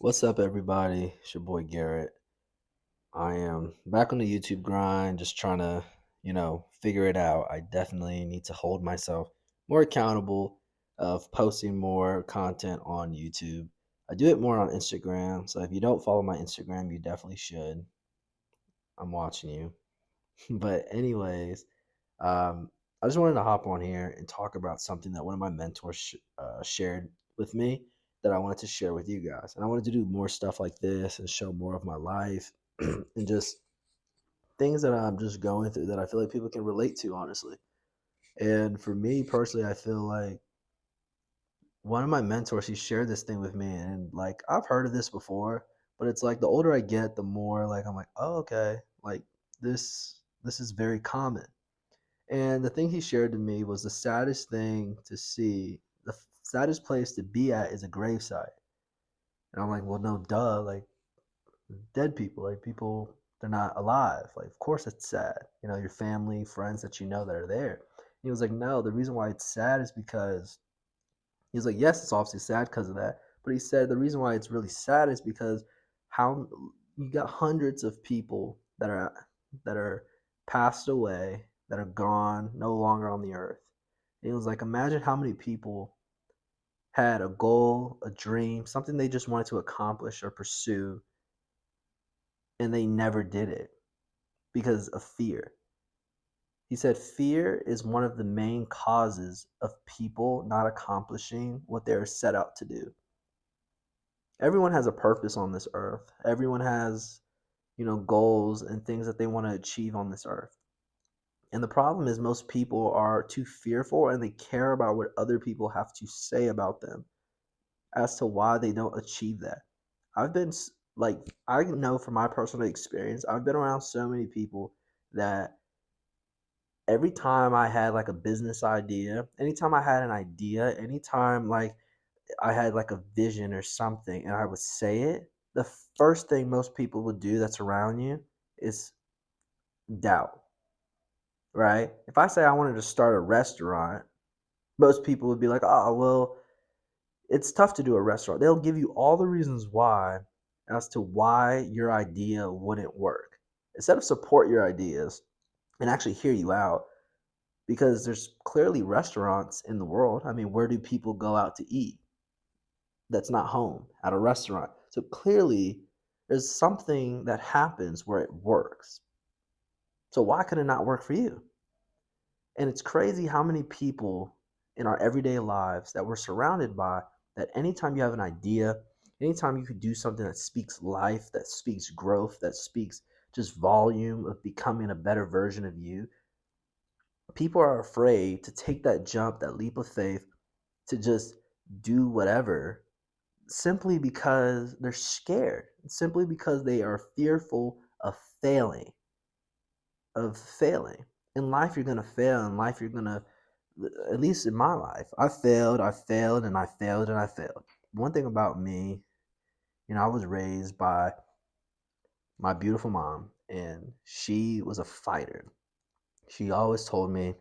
What's up, everybody? It's your boy Garrett. I am back on the YouTube grind, just trying to, figure it out. I definitely need to hold myself more accountable of posting more content on YouTube. I do it more on Instagram, so if you don't follow my Instagram, you definitely should. I'm watching you. But anyways, I just wanted to hop on here and talk about something that one of my mentors shared with me that I wanted to share with you guys. And I wanted to do more stuff like this and show more of my life and just things that I'm just going through that I feel like people can relate to, honestly. And for me personally, I feel like one of my mentors, he shared this thing with me, and like I've heard of this before, but it's like the older I get, the more like I'm like, oh, okay, like this is very common. And the thing he shared to me was the saddest thing to see, the saddest place to be at is a gravesite. And I'm like, well, no, duh. Like, dead people, like people, they're not alive. Like, of course it's sad. Your family, friends that you know that are there. He was like, no, the reason why it's sad is because he was like, yes, it's obviously sad because of that. But he said the reason why it's really sad is because how you got hundreds of people that are passed away, that are gone, no longer on the earth. And he was like, imagine how many people had a goal, a dream, something they just wanted to accomplish or pursue, and they never did it because of fear. He said fear is one of the main causes of people not accomplishing what they're set out to do. Everyone has a purpose on this earth. Everyone has, goals and things that they want to achieve on this earth. And the problem is most people are too fearful and they care about what other people have to say about them as to why they don't achieve that. I've been like I know from my personal experience, I've been around so many people that every time I had like a business idea, anytime I had an idea, anytime like I had like a vision or something and I would say it, the first thing most people would do that's around you is doubt, right? If I say I wanted to start a restaurant, most people would be like, oh, well, it's tough to do a restaurant. They'll give you all the reasons why as to why your idea wouldn't work. Instead of support your ideas and actually hear you out, because there's clearly restaurants in the world. I mean, where do people go out to eat? That's not home at a restaurant. So clearly, there's something that happens where it works. So why could it not work for you? And it's crazy how many people in our everyday lives that we're surrounded by that anytime you have an idea, anytime you could do something that speaks life, that speaks growth, that speaks just volume of becoming a better version of you, people are afraid to take that jump, that leap of faith to just do whatever simply because they're scared, simply because they are fearful of failing, of failing. In life, you're going to fail. In life, you're going to, at least in my life, I failed, and I failed, and I failed. One thing about me, I was raised by my beautiful mom, and she was a fighter. She always told me,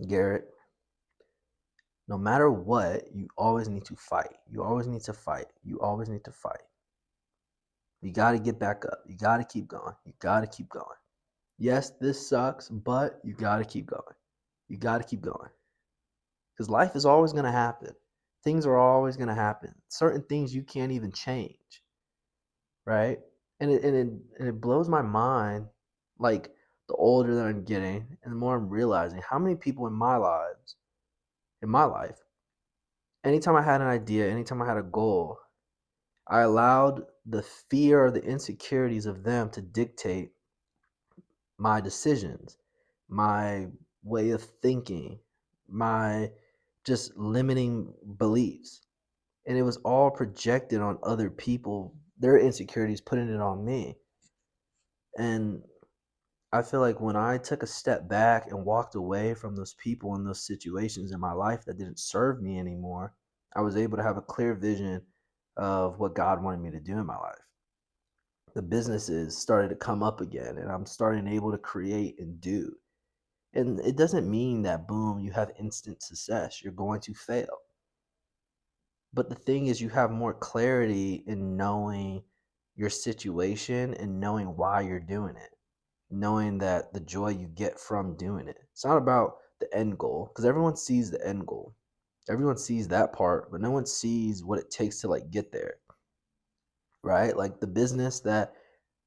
Garrett, no matter what, you always need to fight. You always need to fight. You always need to fight. You got to get back up. You got to keep going. You got to keep going. Yes, this sucks, but you got to keep going. You got to keep going. Because life is always going to happen. Things are always going to happen. Certain things you can't even change, right? And it blows my mind, like the older that I'm getting, and the more I'm realizing how many people in my life, anytime I had an idea, anytime I had a goal, I allowed the fear or the insecurities of them to dictate my decisions, my way of thinking, my just limiting beliefs. And it was all projected on other people, their insecurities, putting it on me. And I feel like when I took a step back and walked away from those people and those situations in my life that didn't serve me anymore, I was able to have a clear vision of what God wanted me to do in my life. The businesses started to come up again, and I'm starting able to create and do. And it doesn't mean that boom, you have instant success. You're going to fail. But the thing is, you have more clarity in knowing your situation and knowing why you're doing it, knowing that the joy you get from doing it. It's not about the end goal because everyone sees the end goal. Everyone sees that part, but no one sees what it takes to like get there, right? Like the business that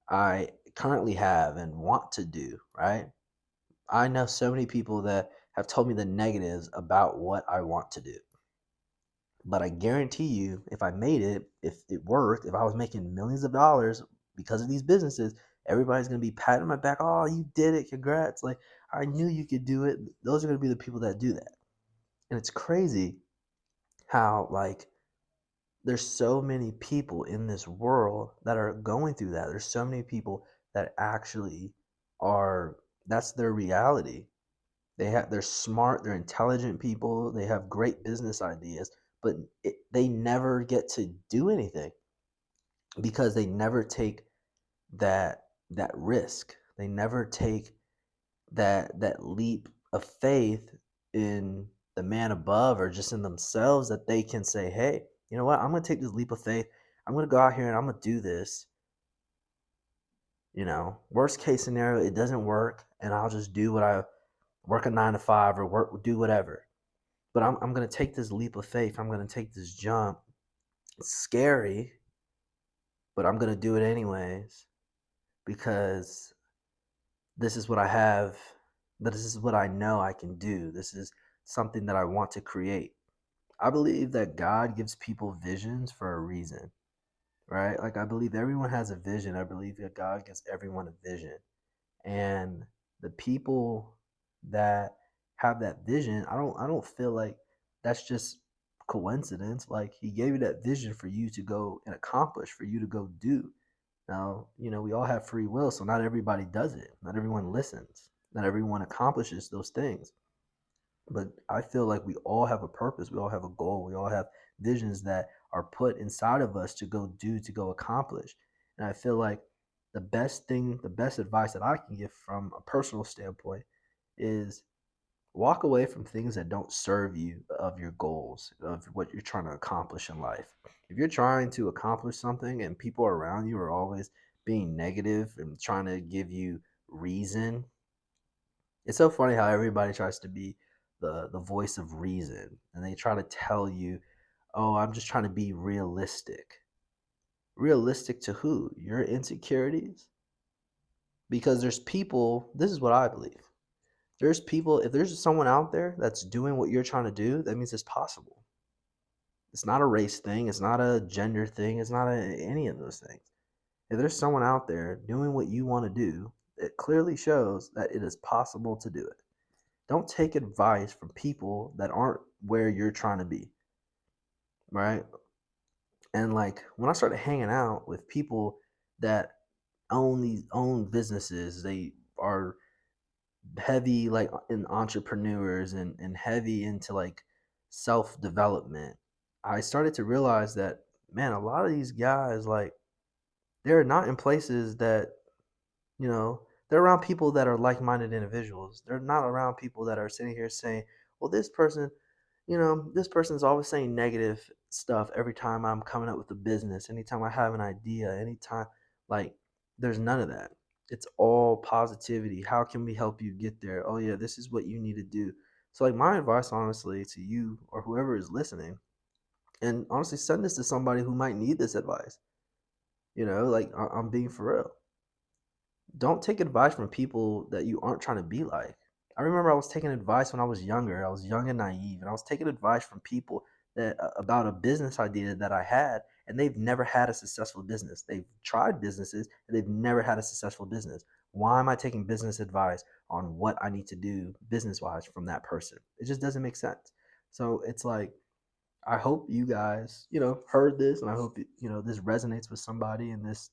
I currently have and want to do, right? I know so many people that have told me the negatives about what I want to do. But I guarantee you, if I made it, if it worked, if I was making millions of dollars because of these businesses, everybody's gonna be patting my back. Oh, you did it! Congrats! Like I knew you could do it. Those are gonna be the people that do that. And it's crazy how like there's so many people in this world that are going through that. There's so many people that actually are that's their reality. They're smart, they're intelligent people, they have great business ideas, but they never get to do anything because they never take that risk. They never take that leap of faith in the man above or just in themselves that they can say, "Hey, you know what? I'm going to take this leap of faith. I'm going to go out here and I'm going to do this." Worst case scenario, it doesn't work and I'll just do what I work a 9 to 5 or work do whatever. But I'm going to take this leap of faith. I'm going to take this jump. It's scary, but I'm going to do it anyways because this is what I have. This is what I know I can do. This is something that I want to create. I believe that God gives people visions for a reason, right? Like I believe everyone has a vision. I believe that God gives everyone a vision. And the people that have that vision, I don't feel like that's just coincidence. Like he gave you that vision for you to go and accomplish, for you to go do. Now, we all have free will, so not everybody does it. Not everyone listens. Not everyone accomplishes those things. But I feel like we all have a purpose. We all have a goal. We all have visions that are put inside of us to go do, to go accomplish. And I feel like the best advice that I can give from a personal standpoint is walk away from things that don't serve you of your goals, of what you're trying to accomplish in life. If you're trying to accomplish something and people around you are always being negative and trying to give you reason, it's so funny how everybody tries to be the voice of reason and they try to tell you, "Oh, I'm just trying to be realistic." Realistic to who? Your insecurities? Because there's people, this is what I believe. There's people, if there's someone out there that's doing what you're trying to do, that means it's possible. It's not a race thing, it's not a gender thing, it's not any of those things. If there's someone out there doing what you want to do, it clearly shows that it is possible to do it. Don't take advice from people that aren't where you're trying to be, right? And like when I started hanging out with people that own businesses, they are heavy like in entrepreneurs and heavy into like self development. I started to realize that, man, a lot of these guys, like, they're not in places that, they're around people that are like minded individuals. They're not around people that are sitting here saying, well, this person's always saying negative stuff every time I'm coming up with a business, anytime I have an idea, anytime, like, there's none of that. It's all positivity. How can we help you get there? Oh, yeah, this is what you need to do. So, like, my advice, honestly, to you or whoever is listening, and honestly, send this to somebody who might need this advice. Like, I'm being for real. Don't take advice from people that you aren't trying to be like. I remember I was taking advice when I was younger. I was young and naive, and I was taking advice from people that about a business idea that I had, and they've never had a successful business. They've tried businesses, and they've never had a successful business. Why am I taking business advice on what I need to do business wise from that person? It just doesn't make sense. So it's like I hope you guys, heard this, and I hope this resonates with somebody and this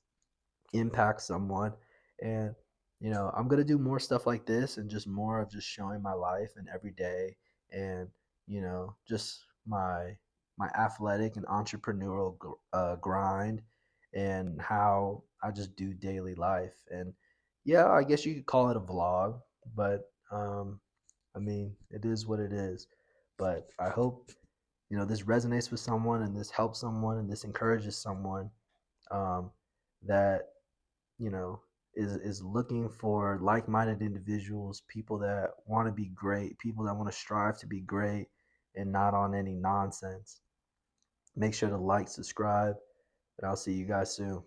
impact someone. And I'm gonna do more stuff like this and just more of just showing my life and every day, and just my athletic and entrepreneurial grind, and how I just do daily life. And yeah, I guess you could call it a vlog, but I mean, it is what it is. But I hope this resonates with someone and this helps someone and this encourages someone, um, that you know is looking for like-minded individuals, people that want to be great, people that want to strive to be great and not on any nonsense. Make sure to like, subscribe, and I'll see you guys soon.